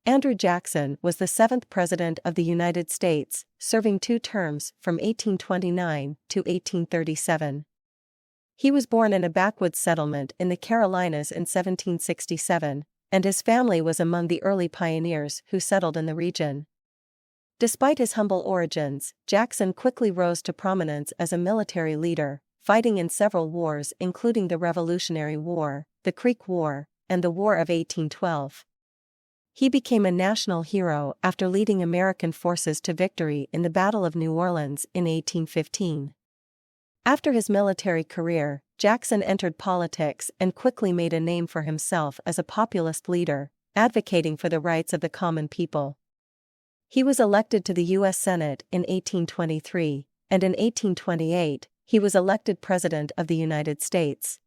Andrew Jackson was the 7th President of the United States, serving 2 terms from 1829 to 1837. He was born in a backwoods settlement in the Carolinas in 1767, and his family was among the early pioneers who settled in the region. Despite his humble origins, Jackson quickly rose to prominence as a military leader, fighting in several wars including the Revolutionary War, the Creek War, and the War of 1812. He became a national hero after leading American forces to victory in the Battle of New Orleans in 1815. After his military career, Jackson entered politics and quickly made a name for himself as a populist leader, advocating for the rights of the common people. He was elected to the U.S. Senate in 1823, and in 1828, he was elected President of the United States.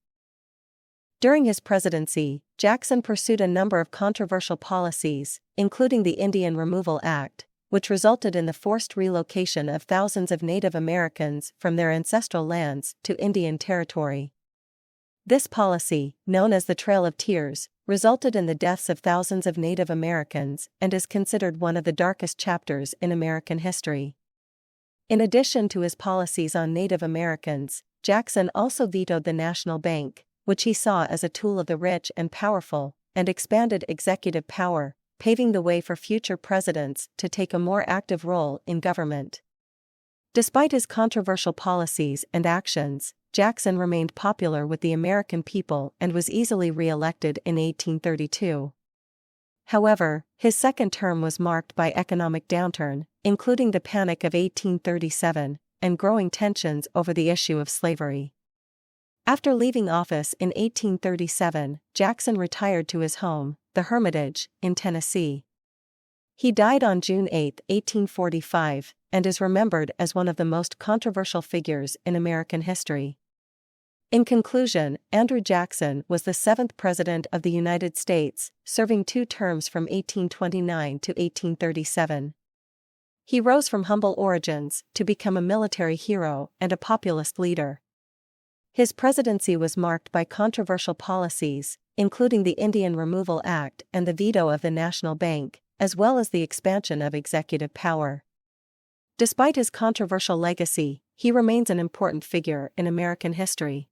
During his presidency, Jackson pursued a number of controversial policies, including the Indian Removal Act, which resulted in the forced relocation of thousands of Native Americans from their ancestral lands to Indian Territory. This policy, known as the Trail of Tears, resulted in the deaths of thousands of Native Americans and is considered one of the darkest chapters in American history. In addition to his policies on Native Americans, Jackson also vetoed the national bank, which he saw as a tool of the rich and powerful, and expanded executive power, paving the way for future presidents to take a more active role in government. Despite his controversial policies and actions, Jackson remained popular with the American people and was easily re-elected in 1832. However, his second term was marked by economic downturn, including the Panic of 1837, and growing tensions over the issue of slavery. After leaving office in 1837, Jackson retired to his home, the Hermitage, in Tennessee. He died on June 8, 1845, and is remembered as one of the most controversial figures in American history. In conclusion, Andrew Jackson was the 7th President of the United States, serving 2 terms from 1829 to 1837. He rose from humble origins to become a military hero and a populist leader. His presidency was marked by controversial policies, including the Indian Removal Act and the veto of the National Bank, as well as the expansion of executive power. Despite his controversial legacy, he remains an important figure in American history.